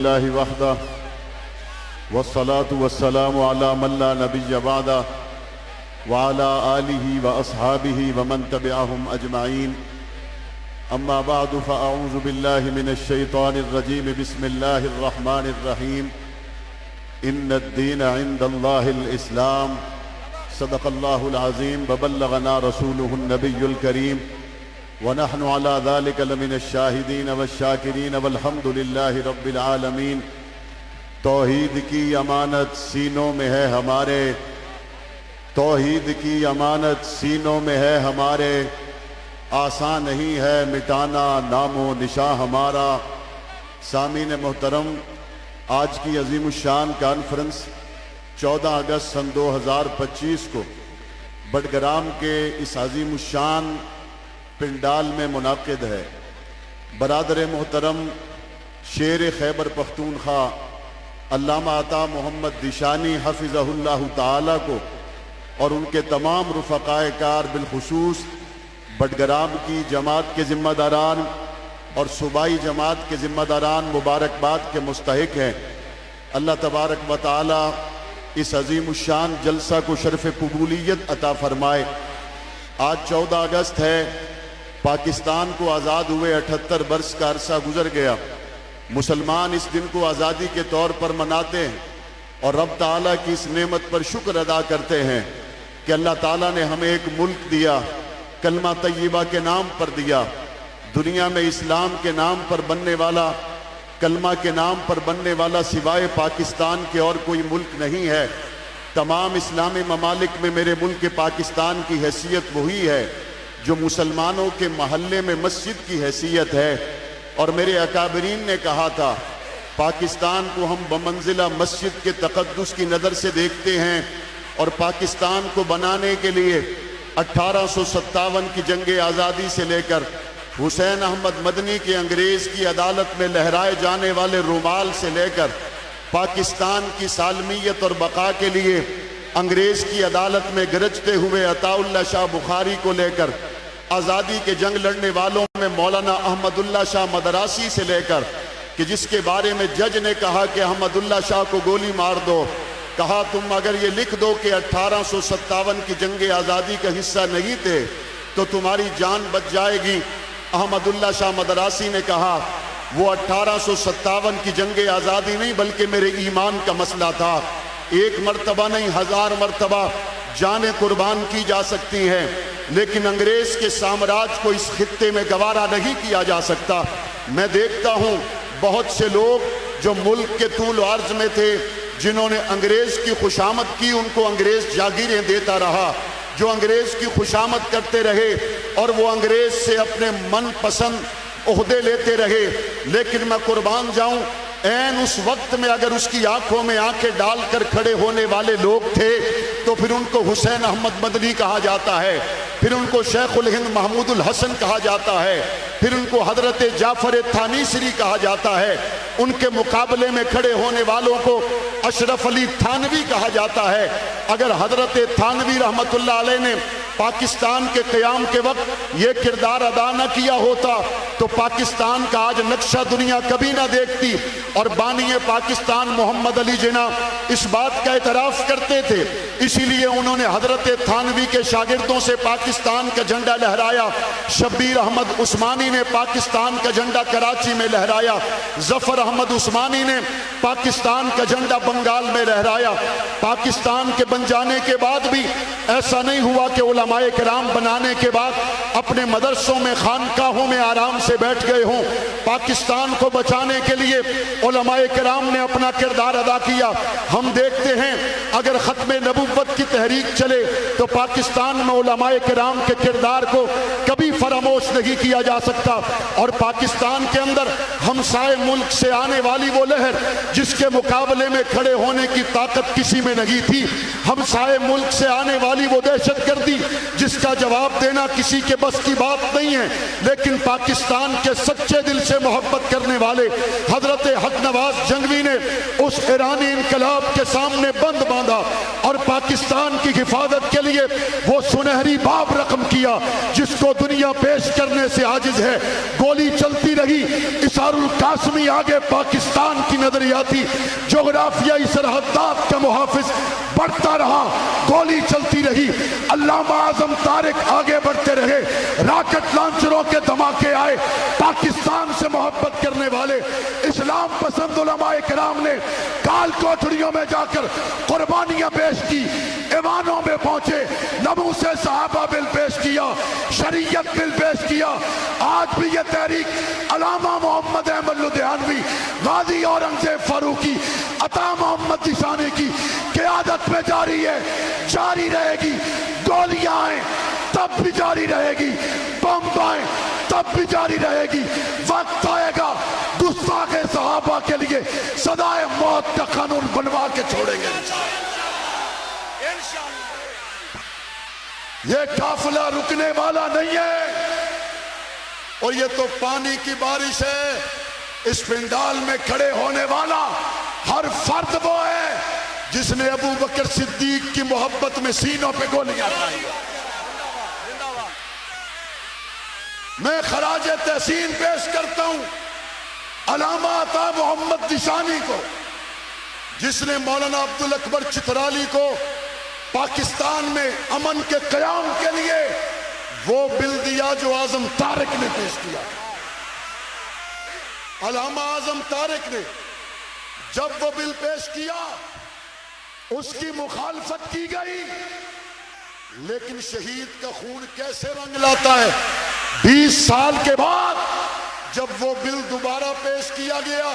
اللہ وحدہ والصلاة والسلام على من لا نبی بعدہ وعلى آلہ واصحابہ ومن تبعہم اجمعین اما بعد فاعوذ باللہ من الشیطان الرجیم بسم اللہ الرحمن الرحیم ان الدین عند اللہ الاسلام صدق اللہ العظیم وبلغنا رسولہ النبی الکریم ونحن على ذلك لمن الشاہدین والشاکرین والحمد للہ رب العالمین۔ توحید کی امانت سینوں میں ہے ہمارے، توحید کی امانت سینوں میں ہے ہمارے، آسان نہیں ہے مٹانا نام و نشاں ہمارا۔ سامعین محترم، آج کی عظیم الشان کانفرنس 14 اگست سن 2025 کو بڈگرام کے اس عظیم الشان پنڈال میں منعقد ہے۔ برادر محترم شیر خیبر پختونخوا علامہ عطا محمد دیشانی حفظہ اللہ تعالی کو اور ان کے تمام رفقائے کار بالخصوص بڈگرام کی جماعت کے ذمہ داران اور صوبائی جماعت کے ذمہ داران مبارکباد کے مستحق ہیں۔ اللہ تبارک و تعالی اس عظیم الشان جلسہ کو شرف قبولیت عطا فرمائے۔ آج 14 اگست ہے، پاکستان کو آزاد ہوئے 78 برس کا عرصہ گزر گیا۔ مسلمان اس دن کو آزادی کے طور پر مناتے ہیں اور رب تعالیٰ کی اس نعمت پر شکر ادا کرتے ہیں کہ اللہ تعالیٰ نے ہمیں ایک ملک دیا، کلمہ طیبہ کے نام پر دیا۔ دنیا میں اسلام کے نام پر بننے والا، کلمہ کے نام پر بننے والا سوائے پاکستان کے اور کوئی ملک نہیں ہے۔ تمام اسلامی ممالک میں میرے ملک پاکستان کی حیثیت وہی ہے جو مسلمانوں کے محلے میں مسجد کی حیثیت ہے۔ اور میرے اکابرین نے کہا تھا، پاکستان کو ہم بمنزلہ مسجد کے تقدس کی نظر سے دیکھتے ہیں، اور پاکستان کو بنانے کے لیے 1857 کی جنگ آزادی سے لے کر حسین احمد مدنی کے انگریز کی عدالت میں لہرائے جانے والے رومال سے لے کر پاکستان کی سالمیت اور بقا کے لیے انگریز کی عدالت میں گرجتے ہوئے عطا اللہ شاہ بخاری کو لے کر آزادی کے جنگ لڑنے والوں میں مولانا احمد اللہ شاہ مدراسی سے لے کر کہ جس کے بارے میں جج نے کہا کہ احمد اللہ شاہ کو گولی مار دو، کہا تم اگر یہ لکھ دو کہ 1857 کی جنگ آزادی کا حصہ نہیں تھے تو تمہاری جان بچ جائے گی۔ احمد اللہ شاہ مدراسی نے کہا وہ 1857 کی جنگ آزادی نہیں بلکہ میرے ایمان کا مسئلہ تھا۔ ایک مرتبہ نہیں 1000 مرتبہ جانیں قربان کی جا سکتی ہیں، لیکن انگریز کے سامراج کو اس خطے میں گوارا نہیں کیا جا سکتا۔ میں دیکھتا ہوں بہت سے لوگ جو ملک کے طول و عرض میں تھے، جنہوں نے انگریز کی خوشامد کی، ان کو انگریز جاگیریں دیتا رہا، جو انگریز کی خوشامد کرتے رہے اور وہ انگریز سے اپنے من پسند عہدے لیتے رہے۔ لیکن میں قربان جاؤں، این اس وقت میں اگر اس کی آنکھوں میں آنکھیں ڈال کر کھڑے ہونے والے لوگ تھے تو پھر ان کو حسین احمد مدنی کہا جاتا ہے، پھر ان کو شیخ الہند محمود الحسن کہا جاتا ہے، پھر ان کو حضرت جعفر تھانیسری کہا جاتا ہے، ان کے مقابلے میں کھڑے ہونے والوں کو اشرف علی تھانوی کہا جاتا ہے۔ اگر حضرت تھانوی رحمت اللہ علیہ نے پاکستان کے قیام کے وقت یہ کردار ادا نہ کیا ہوتا تو پاکستان کا آج نقشہ دنیا کبھی نہ دیکھتی۔ اور بانی پاکستان محمد علی جناح اس بات کا اعتراف کرتے تھے، اسی لیے انہوں نے حضرت تھانوی کے شاگردوں سے پاکستان کا جھنڈا لہرایا۔ شبیر احمد عثمانی نے پاکستان کا جھنڈا کراچی میں لہرایا، ظفر احمد عثمانی نے پاکستان کا جھنڈا بنگال میں لہرایا۔ پاکستان کے بن جانے کے بعد بھی ایسا نہیں ہوا کہ علماء کرام بنانے کے بعد اپنے مدرسوں میں خانقاہوں میں آرام سے بیٹھ گئے ہوں۔ پاکستان کو بچانے کے لیے علماء کرام نے اپنا کردار ادا کیا۔ ہم دیکھتے ہیں اگر ختم نبوت کی تحریک چلے تو پاکستان میں علماء کرام کے کردار کو کبھی فراموش نہیں کیا جا سکتا۔ اور پاکستان کے اندر ہمسائے ملک سے آنے والی وہ لہر جس کے مقابلے میں کھڑے ہونے کی طاقت کسی میں نہیں تھی، ہمسائے ملک سے آنے والی وہ دہشت گردی جس کا جواب دینا کسی کے بس کی بات نہیں ہے، لیکن پاکستان کے سچے دل سے محبت کرنے والے حضرت حق نواز جنگوی نے اس ایرانی انقلاب کے سامنے بند باندھا اور پاکستان کی حفاظت کے لیے وہ سنہری باب رقم کیا جس کو دنیا پیش کرنے سے عاجز ہے. گولی چلتی رہی، اسار القاسمی آگے پاکستان کی نظریاتی جغرافیائی سرحدات کا محافظ بڑھتا رہا، گولی چلتی رہی. علامہ اعظم طارق آگے بڑھتے رہے، راکٹ لانچروں کے دھماکے آئے. پاکستان سے محبت کرنے والے اسلام پسند علماء کرام نے کال کوٹڑیوں میں جا کر قربانیاں پیش کی، ایوانوں میں پہنچے، نبو سے صحابہ بل پیش کیا، شریعت بل پیش کیا. آج بھی یہ تحریک علامہ محمد احمد لدھیانوی، غازی اورنگزیب فاروقی، عطا محمد ذیشانی کی قیادت میں جاری ہے، جاری رہے گی. گولیاں آئیں تب بھی جاری رہے گی، بم آئیں تب بھی جاری رہے گی. وقت آئے گا گستاخ صحابہ کے لیے سزائے موت کا قانون بنوا کے چھوڑیں گے انشاءاللہ. یہ قافلہ رکنے والا نہیں ہے، اور یہ تو پانی کی بارش ہے. اس پنڈال میں کھڑے ہونے والا ہر فرد وہ ہے جس نے ابو بکر صدیق کی محبت میں سینوں پہ گولیاں چلائی. میں خراج تحسین پیش کرتا ہوں علامہ عطا محمد ذیشانی کو، جس نے مولانا عبدالاکبر چترالی کو پاکستان میں امن کے قیام کے لیے وہ بل دیا جو اعظم طارق نے پیش کیا. علامہ اعظم طارق نے جب وہ بل پیش کیا اس کی مخالفت کی گئی، لیکن شہید کا خون کیسے رنگ لاتا ہے. 20 سال کے بعد جب وہ بل دوبارہ پیش کیا گیا،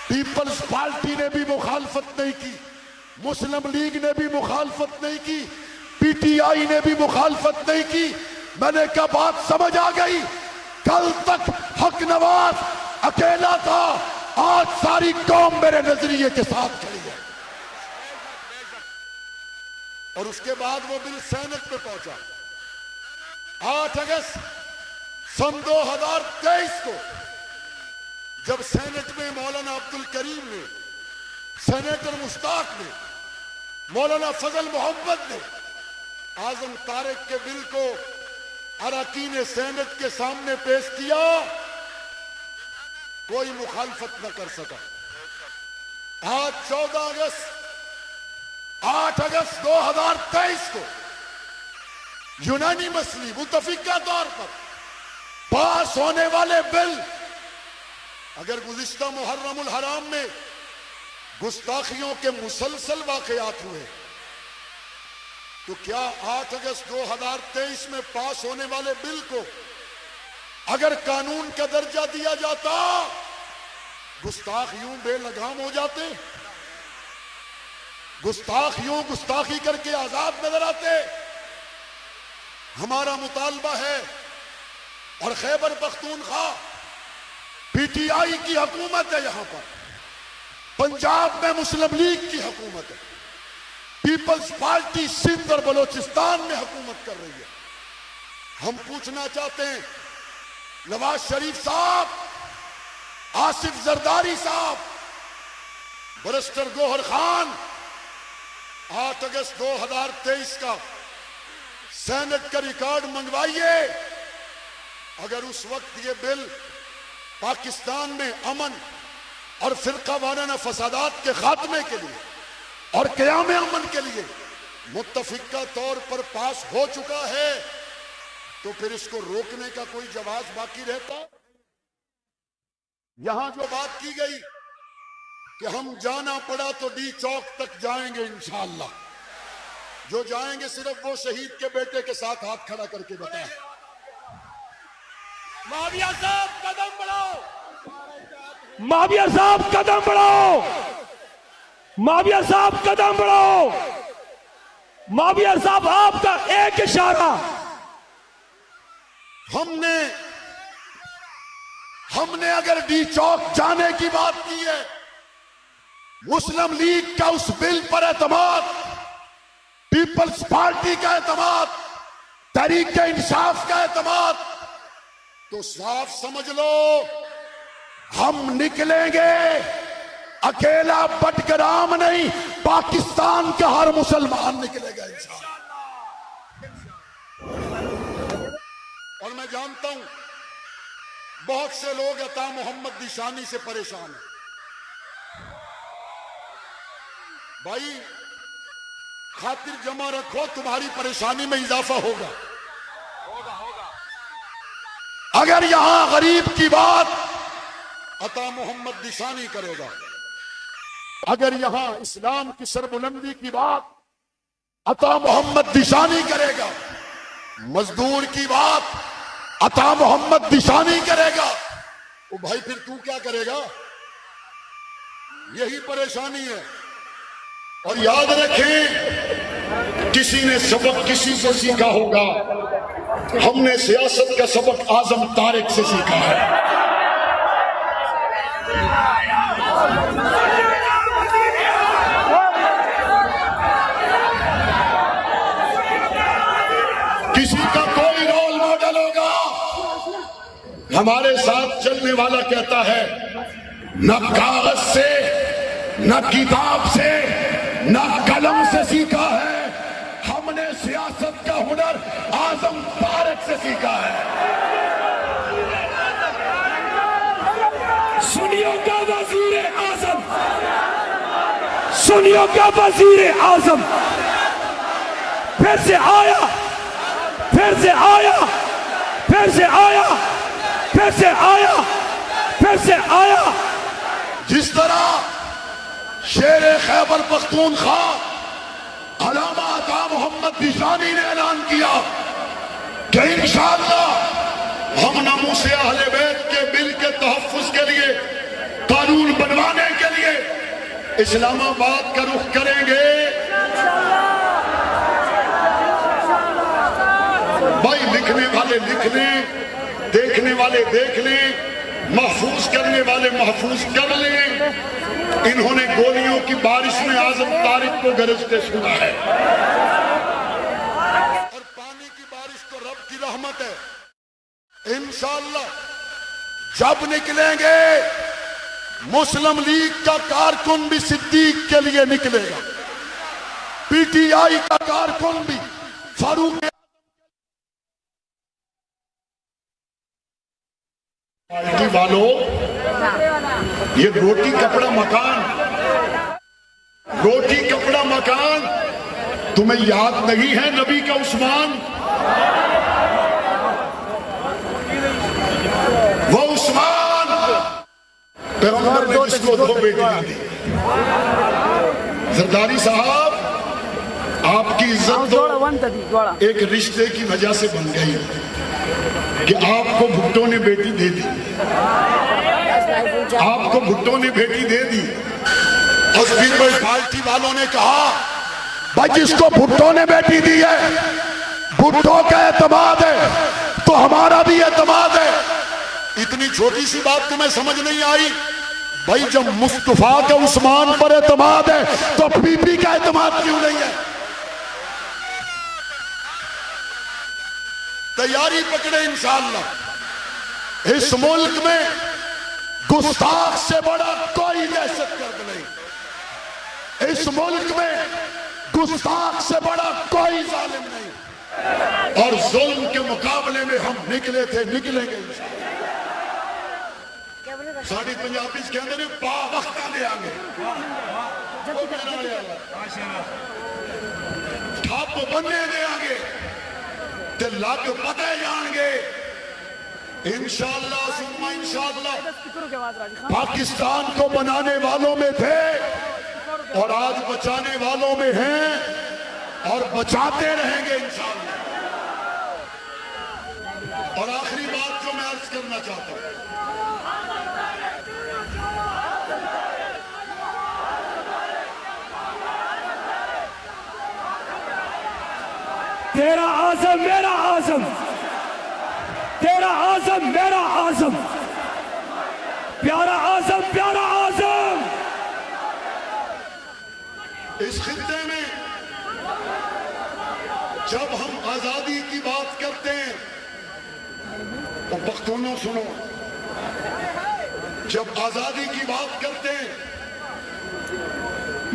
پیپلز پارٹی نے بھی مخالفت نہیں کی، مسلم لیگ نے بھی مخالفت نہیں کی، پی ٹی آئی نے بھی مخالفت نہیں کی. میں نے کہا بات سمجھ آ گئی. کل تک حق نواز اکیلا تھا، آج ساری قوم میرے نظریے کے ساتھ کھڑی ہے. اور اس کے بعد وہ بل سینٹ پہ پہنچا. 8 اگست سن 2023 کو جب سینٹ میں مولانا عبدالکریم نے، سینیٹر مشتاق نے، مولانا فضل محمد نے اعظم طارق کے بل کو اراکین سینٹ کے سامنے پیش کیا، کوئی مخالفت نہ کر سکا. آج 14 اگست 8 اگست 2023 کو یونانیمسلی متفقہ طور پر پاس ہونے والے بل، اگر گزشتہ محرم الحرام میں گستاخیوں کے مسلسل واقعات ہوئے تو کیا 8 اگست 2023 میں پاس ہونے والے بل کو اگر قانون کا درجہ دیا جاتا گستاخ یوں بے لگام ہو جاتے؟ گستاخ یوں گستاخی کر کے آزاد نظر آتے؟ ہمارا مطالبہ ہے، اور Khyber Pakhtunkhwa P T I کی حکومت ہے، یہاں پر پنجاب میں مسلم لیگ کی حکومت ہے، پیپلز پارٹی سندھ اور بلوچستان میں حکومت کر رہی ہے. ہم پوچھنا چاہتے ہیں نواز شریف صاحب، آصف زرداری صاحب، برسٹر گوہر خان، 8 اگست 2023 کا سینٹ کا ریکارڈ منگوائیے. اگر اس وقت یہ بل پاکستان میں امن اور فرقہ وارانہ فسادات کے خاتمے کے لیے اور قیام امن کے لیے متفقہ طور پر پاس ہو چکا ہے تو پھر اس کو روکنے کا کوئی جواز باقی رہتا؟ یہاں جو بات کی گئی کہ ہم جانا پڑا تو ڈی چوک تک جائیں گے انشاءاللہ، جو جائیں گے صرف وہ شہید کے بیٹے کے ساتھ ہاتھ کھڑا کر کے بتائیں. معاویہ صاحب قدم بڑھاؤ، معاویہ صاحب قدم بڑھاؤ، معاویہ صاحب قدم بڑھاؤ. معاویہ صاحب آپ کا ایک اشارہ، ہم نے اگر ڈی چوک جانے کی بات کی ہے، مسلم لیگ کا اس بل پر اعتماد، پیپلز پارٹی کا اعتماد، تحریک انصاف کا اعتماد، تو صاف سمجھ لو ہم نکلیں گے اکیلا بٹگرام نہیں، پاکستان کا ہر مسلمان نکلے گا انشاءاللہ۔ اور میں جانتا ہوں بہت سے لوگ عطا محمد ذیشانی سے پریشان ہیں۔ بھائی خاطر جمع رکھو، تمہاری پریشانی میں اضافہ ہوگا۔ اگر یہاں غریب کی بات عطا محمد ذیشانی کرے گا، اگر یہاں اسلام کی سربلندی کی بات عطا محمد ذیشانی کرے گا، مزدور کی بات عطا محمد ذیشانی کرے گا، تو بھائی پھر تو کیا کرے گا؟ یہی پریشانی ہے۔ اور یاد رکھیں، کسی نے سبق کسی سے سیکھا ہوگا، ہم نے سیاست کا سبق اعظم طارق سے سیکھا ہے۔ کسی کا کوئی رول ماڈل ہوگا، ہمارے ساتھ چلنے والا کہتا ہے نہ کاغذ سے، نہ کتاب سے، نہ قلم سے سیکھا ہے، ہم نے سیاست کا ہنر اعظم طارق سے سیکھا ہے۔ سنیوں کا وزیر اعظم، سنیوں کا وزیر اعظم پھر سے آیا، پھر سے آیا، پھر سے آیا، پھر سے آیا، پھر سے آیا۔ جس طرح شیر خیبر پختونخوا علامہ عطا محمد ذیشانی نے اعلان کیا کہ انشاءاللہ ہم ناموس اہل بیت کے بل کے تحفظ کے لیے، قانون بنوانے کے لیے اسلام آباد کا رخ کریں گے۔ بھائی لکھنے والے لکھ لیں، دیکھنے والے دیکھ لیں، محفوظ کرنے والے محفوظ کر لیں۔ انہوں نے گولیوں کی بارش میں اعظم طارق کو گرجتے سنا ہے۔ اور پانی کی بارش تو رب کی رحمت ہے۔ انشاءاللہ جب نکلیں گے، مسلم لیگ کا کارکن بھی صدیق کے لیے نکلے گا، پی ٹی آئی کا کارکن بھی فاروق پارٹی والوں، یہ روٹی کپڑا مکان، روٹی کپڑا مکان تمہیں یاد نہیں ہے نبی کا عثمان؟ وہ عثمان پیغمبر نے جس کو 2 بیٹیاں دی۔ زرداری صاحب، آپ کی عزت تو ایک رشتے کی وجہ سے بن گئی کہ آپ کو بھٹو نے بیٹی دے دی، آپ کو بھٹو نے بیٹی دے دی۔ اور پھر پارٹی والوں نے کہا بھائی جس کو بھٹو نے بیٹی دی ہے، بھٹو کا اعتماد ہے تو ہمارا بھی اعتماد ہے۔ اتنی چھوٹی سی بات تمہیں سمجھ نہیں آئی؟ بھائی جب مصطفیٰ کا عثمان پر اعتماد ہے تو بی بی کا اعتماد کیوں نہیں ہے؟ تیاری پکڑے انشاءاللہ۔ اس ملک میں گستاخ سے بڑا کوئی دہشت گرد نہیں، اس ملک میں گستاخ سے بڑا کوئی ظالم نہیں، اور ظلم کے مقابلے میں ہم نکلے تھے، نکلیں گے انشاءاللہ۔ ساڑھی پنجابی کے اندر پا وقتہ دے آگے ٹھاپ بننے دے آگے تے لگ پتہ جان گے انشاءاللہ ثم انشاءاللہ۔ پاکستان کو بنانے والوں میں تھے اور آج بچانے والوں میں ہیں اور بچاتے رہیں گے انشاءاللہ۔ اور آخری بات جو میں عرض کرنا چاہتا ہوں، تیرا اعظم میرا اعظم، تیرا اعظم میرا اعظم، پیارا اعظم پیارا اعظم۔ اس خطے میں جب ہم آزادی کی بات کرتے ہیں تو پختونوں سنو، جب آزادی کی بات کرتے ہیں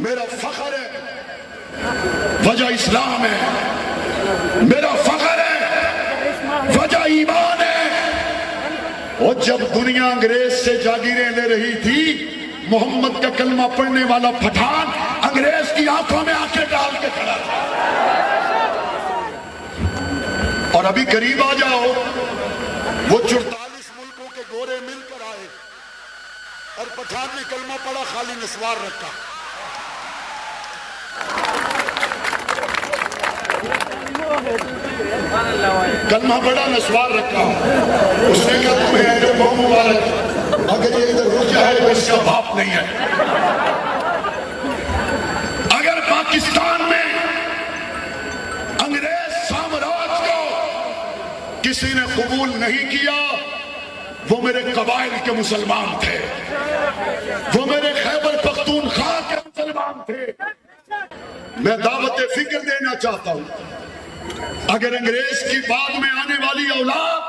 میرا فخر ہے وجہ اسلام ہے، میرا فخر ہے وجہ ایمان ہے۔ اور جب دنیا انگریز سے جاگیریں لے رہی تھی، محمد کا کلمہ پڑھنے والا پٹھان انگریز کی آنکھوں میں آنکھیں ڈال کے کھڑا تھا۔ اور ابھی قریب آ جاؤ، وہ 44 ملکوں کے گورے مل کر آئے اور پٹھان نے کلمہ پڑھا، خالی نسوار رکھا۔ کلمہ پڑھا، نسوار رکھا۔ اس نے کہا تمہیں اہل قوم مبارک، اگر یہ ادھر رجا ہے تو اس کا باپ نہیں ہے۔ اگر پاکستان میں انگریز سامراج کو کسی نے قبول نہیں کیا، وہ میرے قبائل کے مسلمان تھے، وہ میرے خیبر پختونخوا کے مسلمان تھے۔ میں دعوت فکر دینا چاہتا ہوں، اگر انگریز کی بعد میں آنے والی اولاد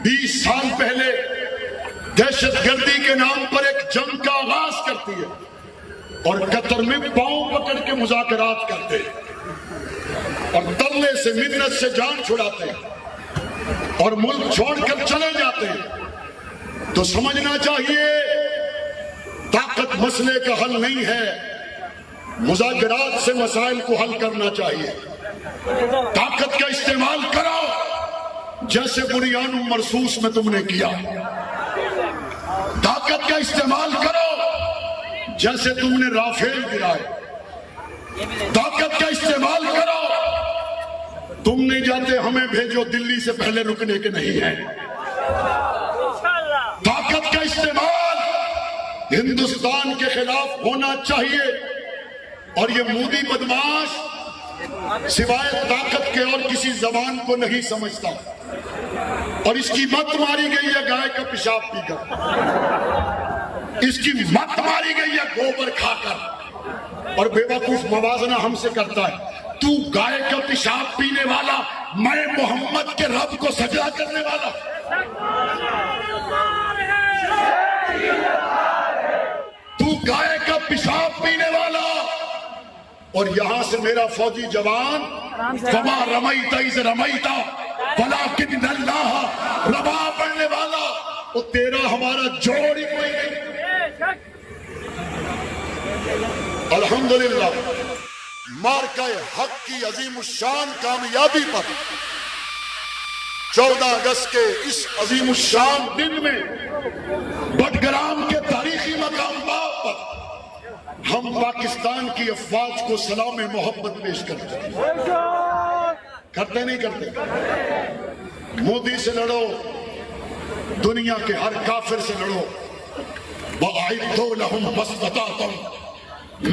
20 سال پہلے دہشت گردی کے نام پر ایک جنگ کا آغاز کرتی ہے اور قطر میں پاؤں پکڑ کے مذاکرات کرتے اور تلنے سے منت سے جان چھڑاتے اور ملک چھوڑ کر چلے جاتے ہیں، تو سمجھنا چاہیے طاقت مسئلے کا حل نہیں ہے، مذاکرات سے مسائل کو حل کرنا چاہیے۔ طاقت کا استعمال کرو جیسے بنیان مرصوص میں تم نے کیا، طاقت کا استعمال کرو جیسے تم نے رافیل گرائے، طاقت کا استعمال کرو، تم نہیں جاتے ہمیں بھیجو دلی سے پہلے رکنے کے نہیں ہیں۔ طاقت کا استعمال ہندوستان کے خلاف ہونا چاہیے، اور یہ مودی بدماش سوائے طاقت کے اور کسی زبان کو نہیں سمجھتا، اور اس کی مت ماری گئی ہے گائے کا پیشاب پی کر، اس کی مت ماری گئی ہے گوبر کھا کر، اور بے وقوف موازنہ ہم سے کرتا ہے، تو گائے کا پیشاب پینے والا، میں محمد کے رب کو سجدہ کرنے والا۔ تو گائے کا پیشاب پینے والا، اور یہاں سے میرا فوجی جوان فما رمیت اذ رمیت ولکن اللہ رما پڑھنے والا، وہ تیرا ہمارا جوڑ ہی کوئی نہیں۔ الحمدللہ مارکہ حق کی عظیم الشان کامیابی پر 14 اگست کے اس عظیم الشان دن میں بٹگرام کے تاریخی مقامات پر ہم پاکستان کی افواج کو سلام محبت پیش کرتے ہیں۔ کرتے نہیں کرتے؟ مودی سے لڑو، دنیا کے ہر کافر سے لڑو، وَأَعِدُّوا لَهُمْ مَا اسْتَطَعْتُم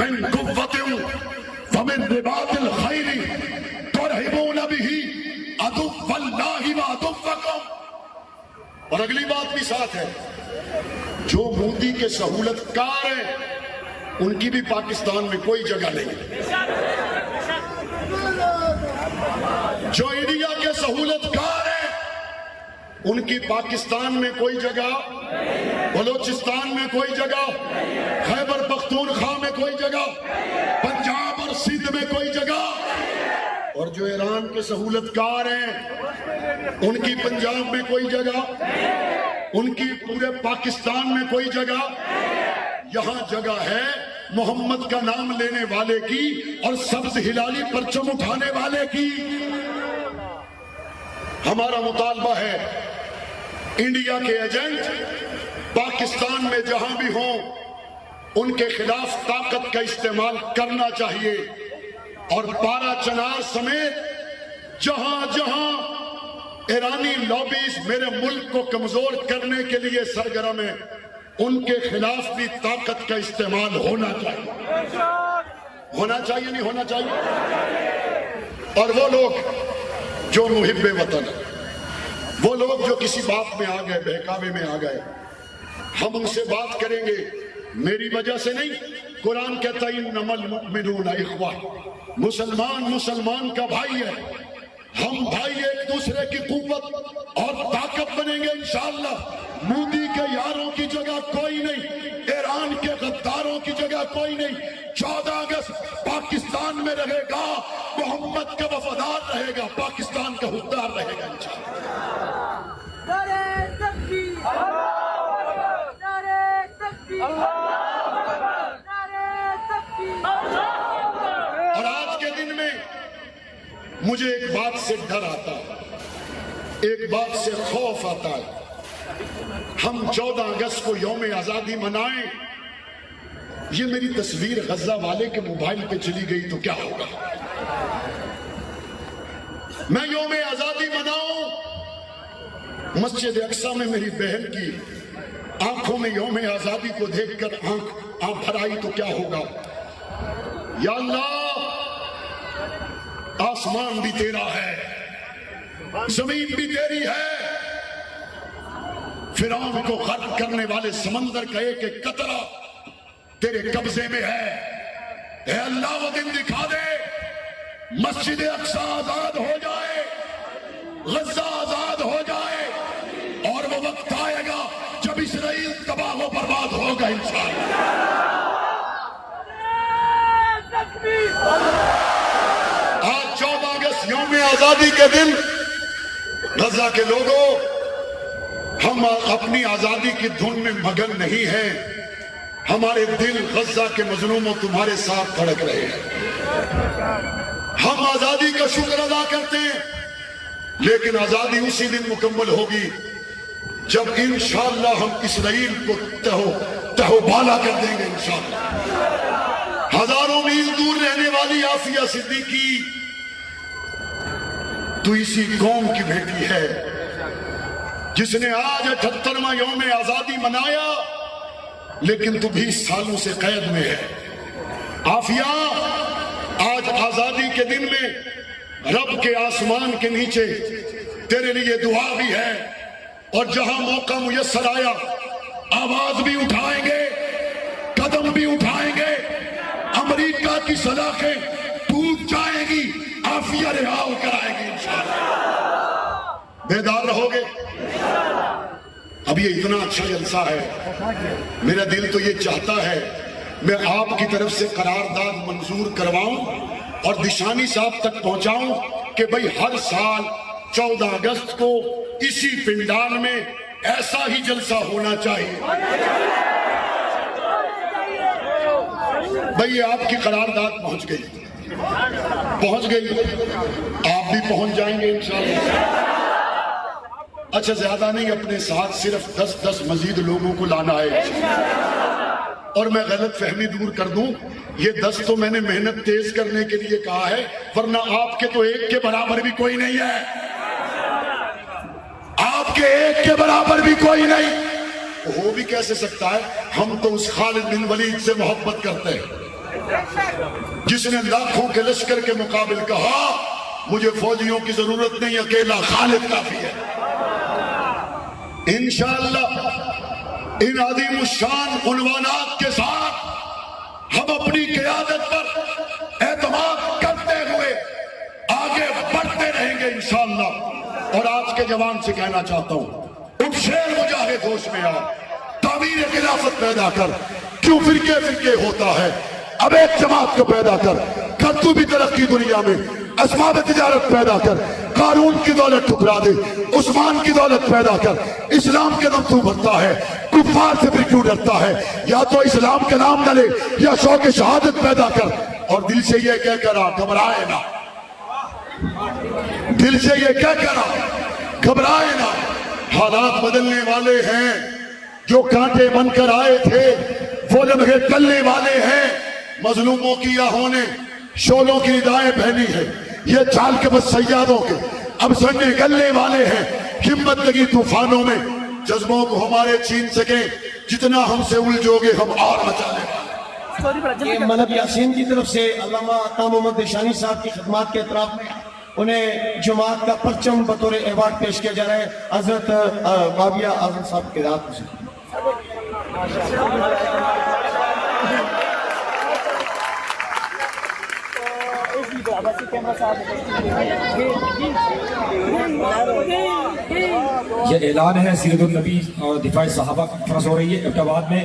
مِّن قُوَّةٍ وَمِن رِّبَاطِ الْخَيْلِ تُرْهِبُونَ بِهِ عَدُوَّ اللَّهِ وَعَدُوَّكُمْ۔ اور اگلی بات بھی ساتھ ہے، جو مودی کے سہولت کار ہیں ان کی بھی پاکستان میں کوئی جگہ نہیں، جو انڈیا کے سہولت کار ہیں ان کی پاکستان میں کوئی جگہ، بلوچستان میں کوئی جگہ، خیبر پختونخوا میں کوئی جگہ، پنجاب اور سندھ میں کوئی جگہ، اور جو ایران کے سہولت کار ہیں ان کی پنجاب میں کوئی جگہ، ان کی پورے پاکستان میں کوئی جگہ۔ یہاں جگہ ہے محمد کا نام لینے والے کی اور سبز ہلالی پرچم اٹھانے والے کی۔ ہمارا مطالبہ ہے انڈیا کے ایجنٹ پاکستان میں جہاں بھی ہوں ان کے خلاف طاقت کا استعمال کرنا چاہیے، اور پارا چنار سمیت جہاں جہاں ایرانی لابیز میرے ملک کو کمزور کرنے کے لیے سرگرم ہیں ان کے خلاف بھی طاقت کا استعمال ہونا چاہیے۔ ہونا چاہیے نہیں ہونا چاہیے؟ اور وہ لوگ جو محب وطن ہیں، وہ لوگ جو کسی بات میں آ گئے، بہکاوے میں آ گئے، ہم ان سے بات کریں گے میری وجہ سے نہیں۔ قرآن کہتا ہے انما المؤمنون اخوہ، مسلمان کا بھائی ہے، ہم بھائی ایک دوسرے کی قوت اور طاقت بنیں گے انشاءاللہ۔ مودی کے یاروں کی جگہ کوئی نہیں، ایران کے غداروں کی جگہ کوئی نہیں، 14 اگست پاکستان میں رہے گا، محمد کا وفادار رہے گا، پاکستان کا حقدار رہے گا انشاءاللہ۔ نعرہ تکبیر، نعرہ تکبیر، نعرہ تکبیر۔ اور آج کے دن میں مجھے ایک بات سے ڈر آتا ہے، ایک بات سے خوف آتا ہے۔ ہم 14 اگست کو یوم آزادی منائیں، یہ میری تصویر غزہ والے کے موبائل پہ چلی گئی تو کیا ہوگا؟ میں یوم آزادی مناؤں، مسجد اقصی میں میری بہن کی آنکھوں میں یوم آزادی کو دیکھ کر آنکھ بھر آئی تو کیا ہوگا؟ یا اللہ، آسمان بھی تیرا ہے، زمین بھی تیری ہے، فرعون کو غرق کرنے والے سمندر کا ایک ایک قطرہ تیرے قبضے میں ہے۔ اے اللہ وہ دن دکھا دے، مسجد اقصی آزاد ہو جائے، غزہ آزاد ہو جائے، اور وہ وقت آئے گا جب اسرائیل تباہ و برباد ہوگا انشاءاللہ۔ آج 14 اگست یوم آزادی کے دن غزہ کے لوگوں، ہم اپنی آزادی کی دھن میں مگن نہیں ہیں، ہمارے دل غزہ کے مظلوموں تمہارے ساتھ دھڑک رہے ہیں۔ ہم آزادی کا شکر ادا کرتے ہیں، لیکن آزادی اسی دن مکمل ہوگی جب انشاءاللہ ہم اسرائیل کو تہو بالا کر دیں گے انشاءاللہ۔ ہزاروں میل دور رہنے والی آفیہ صدیقی، تو اسی قوم کی بیٹی ہے جس نے آج 78واں یوم آزادی منایا، لیکن تو 20 سالوں سے قید میں ہے۔ آفیہ، آج آزادی کے دن میں رب کے آسمان کے نیچے تیرے لیے دعا بھی ہے، اور جہاں موقع میسر آیا آواز بھی اٹھائیں گے، قدم بھی اٹھائیں گے، امریکہ کی سلاخیں ٹوٹ جائیں گی، آفیہ رہا ہو کر آئے گی انشاءاللہ۔ بیدار رہو گے؟ اب یہ اتنا اچھا جلسہ ہے، میرا دل تو یہ چاہتا ہے میں آپ کی طرف سے قرارداد منظور کرواؤں اور دشانی صاحب تک پہنچاؤں کہ بھئی ہر سال 14 اگست کو اسی پنڈال میں ایسا ہی جلسہ ہونا چاہیے۔ بھئی آپ کی قرارداد پہنچ گئی، آپ بھی پہنچ جائیں گے انشاءاللہ۔ اچھا، زیادہ نہیں، اپنے ساتھ صرف 10 مزید لوگوں کو لانا ہے، اور میں غلط فہمی دور کر دوں، یہ 10 تو میں نے محنت تیز کرنے کے لیے کہا ہے، ورنہ آپ کے تو ایک کے برابر بھی کوئی نہیں ہے، آپ کے ایک کے برابر بھی کوئی نہیں ہو بھی کیسے سکتا ہے؟ ہم تو اس خالد بن ولید سے محبت کرتے ہیں جس نے لاکھوں کے لشکر کے مقابل کہا مجھے فوجیوں کی ضرورت نہیں، اکیلا خالد کافی ہے۔ انشاءاللہ ان عظیم الشان عنوانات کے ساتھ ہم اپنی قیادت پر اعتماد کرتے ہوئے آگے بڑھتے رہیں گے انشاءاللہ۔ اور آج کے جوان سے کہنا چاہتا ہوں، اٹھ شیر مجاہد ہوش میں آ، تعمیر خلافت پیدا کر، کیوں فرقے ہوتا ہے، اب ایک جماعت کو پیدا کر تو بھی ترقی دنیا میں، اسباب تجارت پیدا کر، قارون کی دولت ٹھکرا دے، عثمان کی دولت پیدا کر، اسلام کے نام تو بھرتا ہے، کفار سے پھر کیوں ڈرتا ہے، یا تو اسلام کے نام نہ لے یا شوق شہادت پیدا کر، اور دل سے یہ کہہ کر گھبرائے نہ، دل سے یہ کہہ کر گھبرائے نہ، حالات بدلنے والے ہیں، جو کانٹے بن کر آئے تھے وہ لمحے ٹلنے والے ہیں، مظلوموں کی آہوں نے شولوں کی ردائیں پہنی ہے، یہ چال کے بس سیادوں کے اب سننے گلنے والے ہیں، ہمت لگی طوفانوں میں، جذبوں کو ہمارے چھین سکیں، جتنا ہم سے الجھو گے ہم اور مچا لیں۔ یہ ملک یاسین کی طرف سے علامہ عطا محمد دیشانی صاحب کی خدمات کے اطراف میں انہیں جماعت کا پرچم بطور ایوارڈ پیش کیا جا رہا ہے، حضرت معاویہ اعظم صاحب کے رات سے۔ یہ اعلان ہے سیرت النبی اور دفاع صحابہ فرض ہو رہی ہے ایبٹ آباد میں۔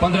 15